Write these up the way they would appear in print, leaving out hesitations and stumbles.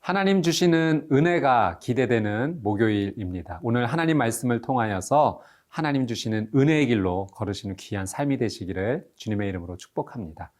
하나님 주시는 은혜가 기대되는 목요일입니다. 오늘 하나님 말씀을 통하여서 하나님 주시는 은혜의 길로 걸으시는 귀한 삶이 되시기를 주님의 이름으로 축복합니다.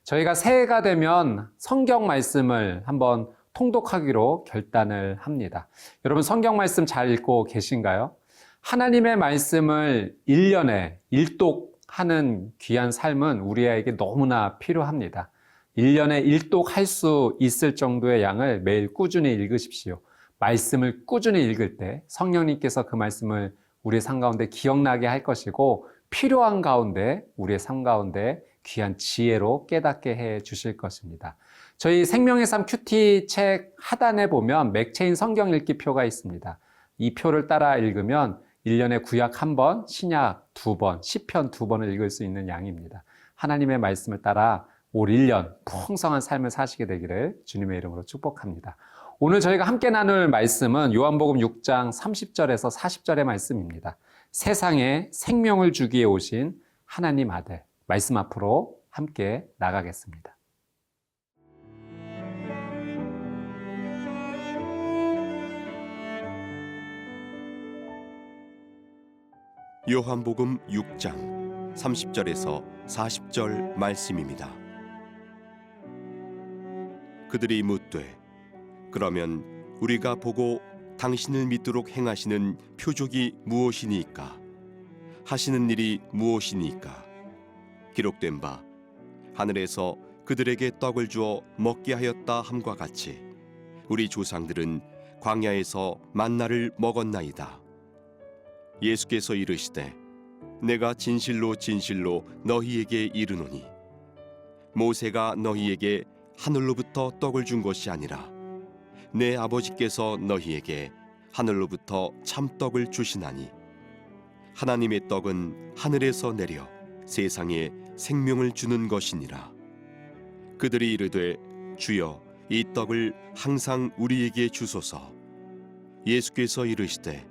저희가 새해가 되면 성경 말씀을 한번 통독하기로 결단을 합니다. 여러분 성경 말씀 잘 읽고 계신가요? 하나님의 말씀을 1년에 일독하는 귀한 삶은 우리에게 너무나 필요합니다. 1년에 일독할 수 있을 정도의 양을 매일 꾸준히 읽으십시오. 말씀을 꾸준히 읽을 때 성령님께서 그 말씀을 우리의 삶 가운데 기억나게 할 것이고 필요한 가운데 우리의 삶 가운데 귀한 지혜로 깨닫게 해 주실 것입니다. 저희 생명의 삶 큐티 책 하단에 보면 맥체인 성경 읽기 표가 있습니다. 이 표를 따라 읽으면 1년에 구약 1번, 신약 2번, 시편 2번을 읽을 수 있는 양입니다. 하나님의 말씀을 따라 올 1년 풍성한 삶을 사시게 되기를 주님의 이름으로 축복합니다. 오늘 저희가 함께 나눌 말씀은 요한복음 6장 30절에서 40절의 말씀입니다. 세상에 생명을 주기에 오신 하나님 아들, 말씀 앞으로 함께 나가겠습니다. 요한복음 6장 30절에서 40절 말씀입니다. 그들이 묻되 그러면 우리가 보고 당신을 믿도록 행하시는 표적이 무엇이니까? 하시는 일이 무엇이니까? 기록된 바 하늘에서 그들에게 떡을 주어 먹게 하였다 함과 같이 우리 조상들은 광야에서 만나를 먹었나이다. 예수께서 이르시되 내가 진실로 진실로 너희에게 이르노니 모세가 너희에게 하늘로부터 떡을 준 것이 아니라 내 아버지께서 너희에게 하늘로부터 참떡을 주시나니 하나님의 떡은 하늘에서 내려 세상에 생명을 주는 것이니라. 그들이 이르되 주여 이 떡을 항상 우리에게 주소서. 예수께서 이르시되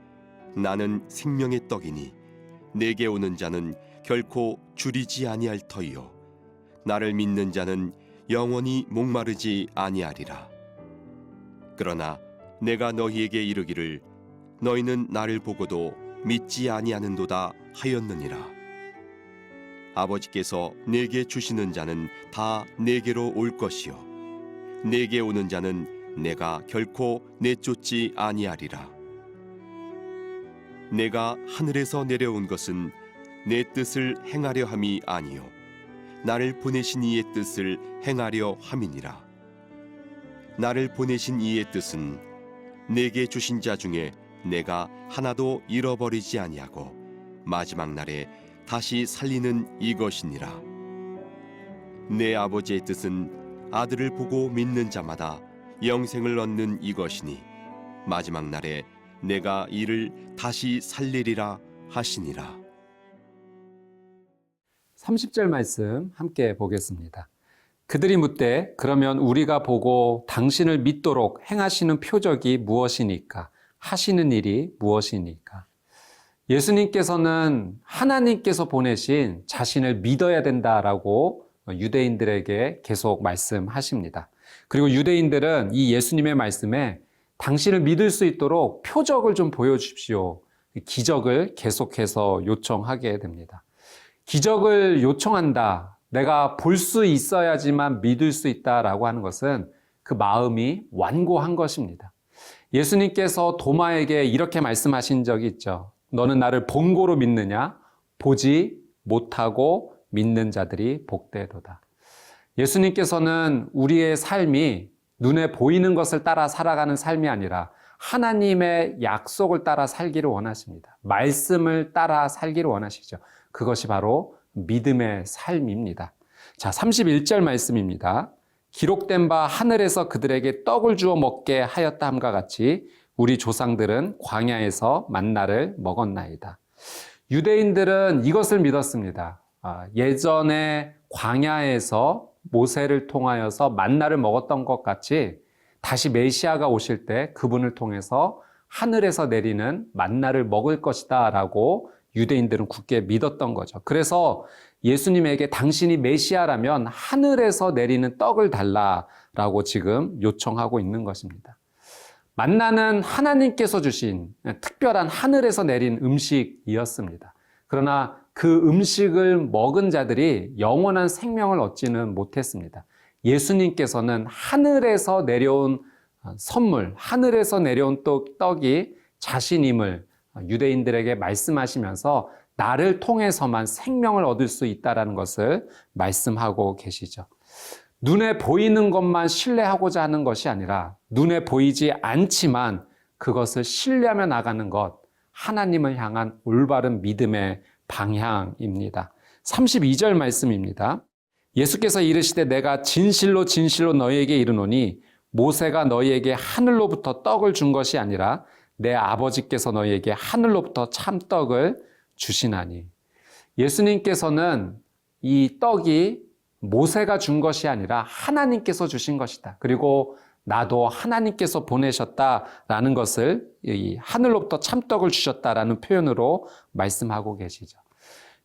나는 생명의 떡이니 내게 오는 자는 결코 줄이지 아니할 터이요 나를 믿는 자는 영원히 목마르지 아니하리라. 그러나 내가 너희에게 이르기를 너희는 나를 보고도 믿지 아니하는도다 하였느니라. 아버지께서 내게 주시는 자는 다 내게로 올 것이요 내게 오는 자는 내가 결코 내쫓지 아니하리라. 내가 하늘에서 내려온 것은 내 뜻을 행하려 함이 아니요 나를 보내신 이의 뜻을 행하려 함이니라. 나를 보내신 이의 뜻은 내게 주신 자 중에 내가 하나도 잃어버리지 아니하고 마지막 날에 다시 살리는 이것이니라. 내 아버지의 뜻은 아들을 보고 믿는 자마다 영생을 얻는 이것이니 마지막 날에 내가 이를 다시 살리리라 하시니라. 30절 말씀 함께 보겠습니다. 그들이 묻되 그러면 우리가 보고 당신을 믿도록 행하시는 표적이 무엇이니까? 하시는 일이 무엇이니까? 예수님께서는 하나님께서 보내신 자신을 믿어야 된다라고 유대인들에게 계속 말씀하십니다. 그리고 유대인들은 이 예수님의 말씀에 당신을 믿을 수 있도록 표적을 좀 보여주십시오. 기적을 계속해서 요청하게 됩니다. 기적을 요청한다. 내가 볼 수 있어야지만 믿을 수 있다라고 하는 것은 그 마음이 완고한 것입니다. 예수님께서 도마에게 이렇게 말씀하신 적이 있죠. 너는 나를 본고로 믿느냐? 보지 못하고 믿는 자들이 복되도다. 예수님께서는 우리의 삶이 눈에 보이는 것을 따라 살아가는 삶이 아니라 하나님의 약속을 따라 살기를 원하십니다. 말씀을 따라 살기를 원하시죠. 그것이 바로 믿음의 삶입니다. 자, 31절 말씀입니다. 기록된 바 하늘에서 그들에게 떡을 주어 먹게 하였다 함과 같이 우리 조상들은 광야에서 만나를 먹었나이다. 유대인들은 이것을 믿었습니다. 예전에 광야에서 모세를 통하여서 만나를 먹었던 것 같이 다시 메시아가 오실 때 그분을 통해서 하늘에서 내리는 만나를 먹을 것이다 라고 유대인들은 굳게 믿었던 거죠. 그래서 예수님에게 당신이 메시아라면 하늘에서 내리는 떡을 달라라고 지금 요청하고 있는 것입니다. 만나는 하나님께서 주신 특별한 하늘에서 내린 음식이었습니다. 그러나 그 음식을 먹은 자들이 영원한 생명을 얻지는 못했습니다. 예수님께서는 하늘에서 내려온 선물, 하늘에서 내려온 떡이 자신임을 유대인들에게 말씀하시면서 나를 통해서만 생명을 얻을 수 있다는 것을 말씀하고 계시죠. 눈에 보이는 것만 신뢰하고자 하는 것이 아니라 눈에 보이지 않지만 그것을 신뢰하며 나가는 것, 하나님을 향한 올바른 믿음의 방향입니다. 32절 말씀입니다. 예수께서 이르시되 내가 진실로 진실로 너희에게 이르노니 모세가 너희에게 하늘로부터 떡을 준 것이 아니라 내 아버지께서 너희에게 하늘로부터 참떡을 주시나니. 예수님께서는 이 떡이 모세가 준 것이 아니라 하나님께서 주신 것이다. 그리고 나도 하나님께서 보내셨다라는 것을 이 하늘로부터 참떡을 주셨다라는 표현으로 말씀하고 계시죠.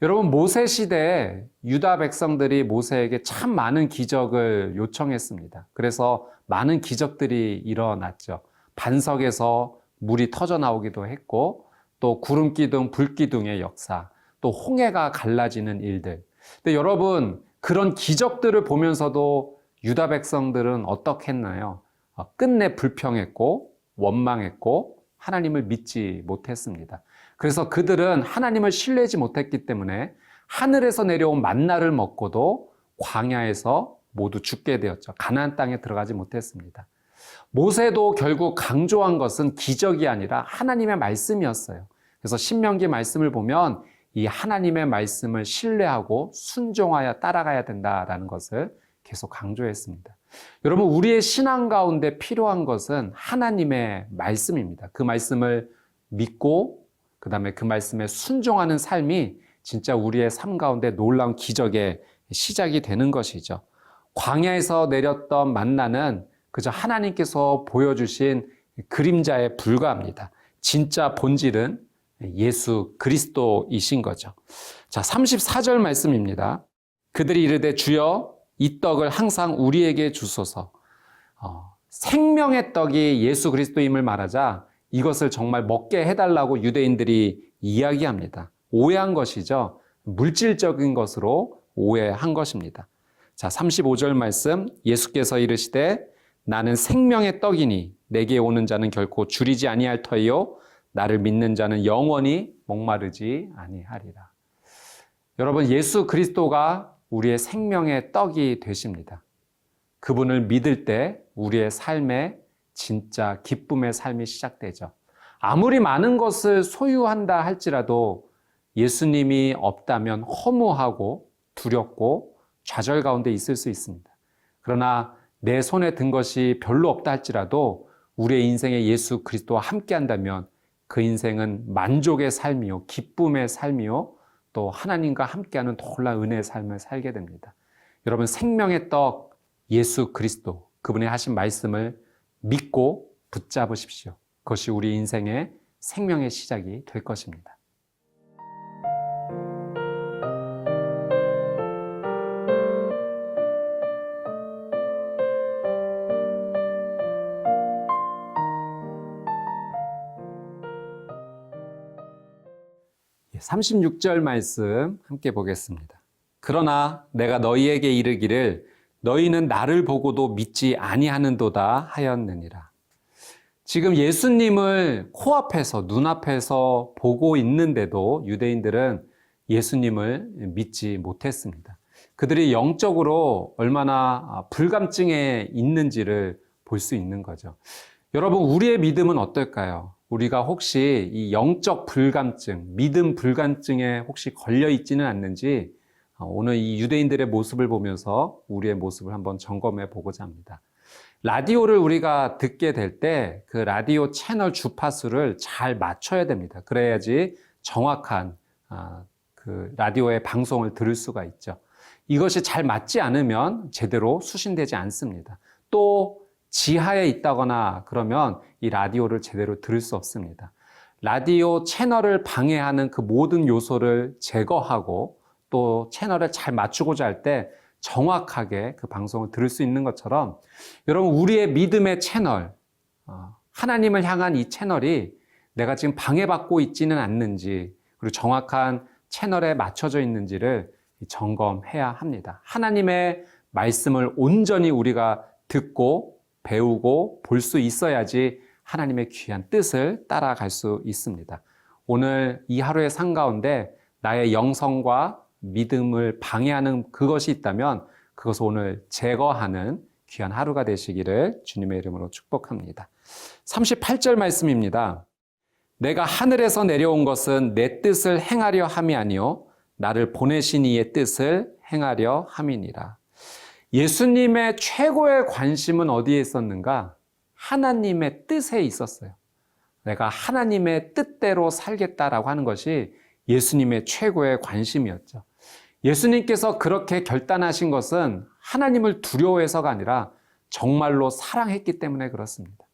여러분, 모세 시대에 유다 백성들이 모세에게 참 많은 기적을 요청했습니다. 그래서 많은 기적들이 일어났죠. 반석에서 물이 터져 나오기도 했고, 또 구름기둥, 불기둥의 역사, 또 홍해가 갈라지는 일들. 근데 여러분, 그런 기적들을 보면서도 유다 백성들은 어떻게 했나요? 끝내 불평했고 원망했고 하나님을 믿지 못했습니다. 그래서 그들은 하나님을 신뢰하지 못했기 때문에 하늘에서 내려온 만나를 먹고도 광야에서 모두 죽게 되었죠. 가나안 땅에 들어가지 못했습니다. 모세도 결국 강조한 것은 기적이 아니라 하나님의 말씀이었어요. 그래서 신명기 말씀을 보면 이 하나님의 말씀을 신뢰하고 순종하여 따라가야 된다라는 것을 계속 강조했습니다. 여러분, 우리의 신앙 가운데 필요한 것은 하나님의 말씀입니다. 그 말씀을 믿고 그 다음에 그 말씀에 순종하는 삶이 진짜 우리의 삶 가운데 놀라운 기적의 시작이 되는 것이죠. 광야에서 내렸던 만나는 그저 하나님께서 보여주신 그림자에 불과합니다. 진짜 본질은 예수 그리스도이신 거죠. 자, 34절 말씀입니다. 그들이 이르되 주여 이 떡을 항상 우리에게 주소서. 생명의 떡이 예수 그리스도임을 말하자 이것을 정말 먹게 해달라고 유대인들이 이야기합니다. 오해한 것이죠. 물질적인 것으로 오해한 것입니다. 자, 35절 말씀, 예수께서 이르시되 나는 생명의 떡이니 내게 오는 자는 결코 줄이지 아니할 터이요 나를 믿는 자는 영원히 목마르지 아니하리라. 여러분, 예수 그리스도가 우리의 생명의 떡이 되십니다. 그분을 믿을 때 우리의 삶에 진짜 기쁨의 삶이 시작되죠. 아무리 많은 것을 소유한다 할지라도 예수님이 없다면 허무하고 두렵고 좌절 가운데 있을 수 있습니다. 그러나 내 손에 든 것이 별로 없다 할지라도 우리의 인생에 예수 그리스도와 함께 한다면 그 인생은 만족의 삶이요, 기쁨의 삶이요, 또 하나님과 함께하는 놀라운 은혜의 삶을 살게 됩니다. 여러분, 생명의 떡 예수 그리스도, 그분의 하신 말씀을 믿고 붙잡으십시오. 그것이 우리 인생의 생명의 시작이 될 것입니다. 예, 36절 말씀 함께 보겠습니다. 그러나 내가 너희에게 이르기를 너희는 나를 보고도 믿지 아니하는도다 하였느니라. 지금 예수님을 코앞에서 눈앞에서 보고 있는데도 유대인들은 예수님을 믿지 못했습니다. 그들이 영적으로 얼마나 불감증에 있는지를 볼 수 있는 거죠. 여러분, 우리의 믿음은 어떨까요? 우리가 혹시 이 영적 불감증, 믿음 불감증에 혹시 걸려 있지는 않는지 오늘 이 유대인들의 모습을 보면서 우리의 모습을 한번 점검해 보고자 합니다. 라디오를 우리가 듣게 될 때 그 라디오 채널 주파수를 잘 맞춰야 됩니다. 그래야지 정확한 그 라디오의 방송을 들을 수가 있죠. 이것이 잘 맞지 않으면 제대로 수신되지 않습니다. 또 지하에 있다거나 그러면 이 라디오를 제대로 들을 수 없습니다. 라디오 채널을 방해하는 그 모든 요소를 제거하고 또 채널을 잘 맞추고자 할 때 정확하게 그 방송을 들을 수 있는 것처럼 여러분 우리의 믿음의 채널, 하나님을 향한 이 채널이 내가 지금 방해받고 있지는 않는지 그리고 정확한 채널에 맞춰져 있는지를 점검해야 합니다. 하나님의 말씀을 온전히 우리가 듣고 배우고 볼 수 있어야지 하나님의 귀한 뜻을 따라갈 수 있습니다. 오늘 이 하루의 삶 가운데 나의 영성과 믿음을 방해하는 그것이 있다면 그것을 오늘 제거하는 귀한 하루가 되시기를 주님의 이름으로 축복합니다. 38절 말씀입니다. 내가 하늘에서 내려온 것은 내 뜻을 행하려 함이 아니요 나를 보내신 이의 뜻을 행하려 함이니라. 예수님의 최고의 관심은 어디에 있었는가? 하나님의 뜻에 있었어요. 내가 하나님의 뜻대로 살겠다라고 하는 것이 예수님의 최고의 관심이었죠. 예수님께서 그렇게 결단하신 것은 하나님을 두려워해서가 아니라 정말로 사랑했기 때문에 그렇습니다.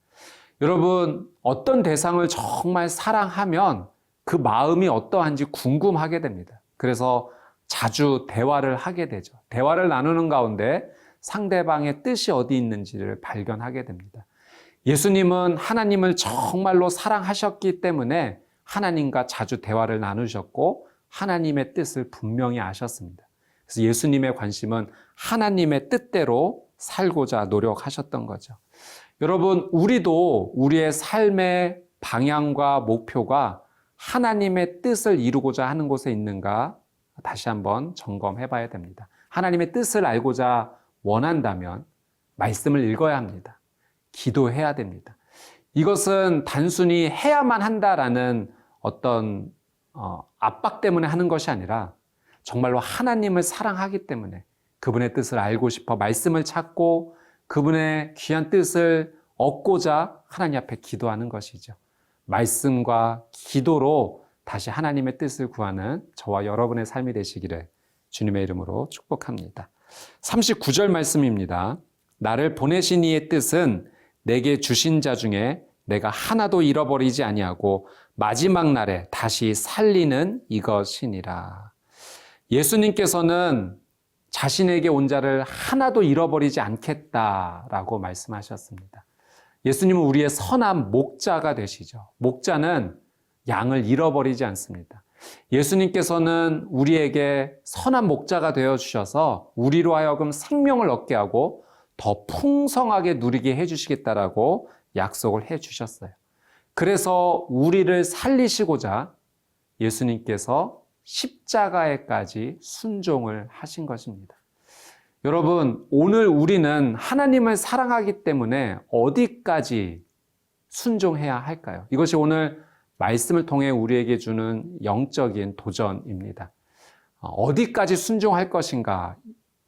여러분, 어떤 대상을 정말 사랑하면 그 마음이 어떠한지 궁금하게 됩니다. 그래서 자주 대화를 하게 되죠. 대화를 나누는 가운데 상대방의 뜻이 어디 있는지를 발견하게 됩니다. 예수님은 하나님을 정말로 사랑하셨기 때문에 하나님과 자주 대화를 나누셨고 하나님의 뜻을 분명히 아셨습니다. 그래서 예수님의 관심은 하나님의 뜻대로 살고자 노력하셨던 거죠. 여러분, 우리도 우리의 삶의 방향과 목표가 하나님의 뜻을 이루고자 하는 곳에 있는가 다시 한번 점검해 봐야 됩니다. 하나님의 뜻을 알고자 원한다면 말씀을 읽어야 합니다. 기도해야 됩니다. 이것은 단순히 해야만 한다라는 어떤 압박 때문에 하는 것이 아니라 정말로 하나님을 사랑하기 때문에 그분의 뜻을 알고 싶어 말씀을 찾고 그분의 귀한 뜻을 얻고자 하나님 앞에 기도하는 것이죠. 말씀과 기도로 다시 하나님의 뜻을 구하는 저와 여러분의 삶이 되시기를 주님의 이름으로 축복합니다. 39절 말씀입니다. 나를 보내신 이의 뜻은 내게 주신 자 중에 내가 하나도 잃어버리지 아니하고 마지막 날에 다시 살리는 이것이니라. 예수님께서는 자신에게 온 자를 하나도 잃어버리지 않겠다라고 말씀하셨습니다. 예수님은 우리의 선한 목자가 되시죠. 목자는 양을 잃어버리지 않습니다. 예수님께서는 우리에게 선한 목자가 되어주셔서 우리로 하여금 생명을 얻게 하고 더 풍성하게 누리게 해주시겠다라고 약속을 해주셨어요. 그래서 우리를 살리시고자 예수님께서 십자가에까지 순종을 하신 것입니다. 여러분, 오늘 우리는 하나님을 사랑하기 때문에 어디까지 순종해야 할까요? 이것이 오늘 말씀을 통해 우리에게 주는 영적인 도전입니다. 어디까지 순종할 것인가?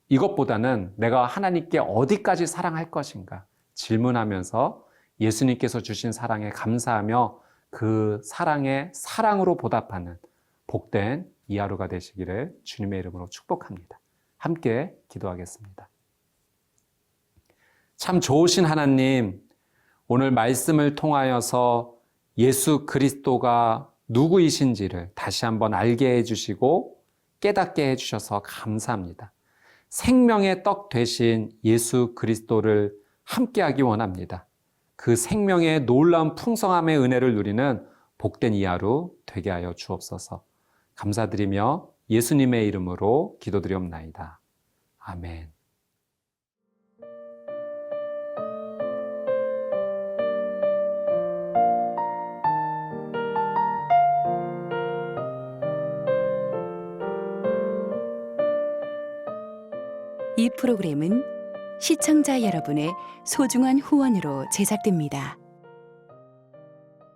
이것보다는 내가 하나님께 어디까지 사랑할 것인가? 질문하면서 예수님께서 주신 사랑에 감사하며 그 사랑에 사랑으로 보답하는 복된 이 하루가 되시기를 주님의 이름으로 축복합니다. 함께 기도하겠습니다. 참 좋으신 하나님, 오늘 말씀을 통하여서 예수 그리스도가 누구이신지를 다시 한번 알게 해주시고 깨닫게 해주셔서 감사합니다. 생명의 떡 되신 예수 그리스도를 함께하기 원합니다. 그 생명의 놀라운 풍성함의 은혜를 누리는 복된 이 하루 되게 하여 주옵소서. 감사드리며 예수님의 이름으로 기도드리옵나이다. 아멘. 이 프로그램은 시청자 여러분의 소중한 후원으로 제작됩니다.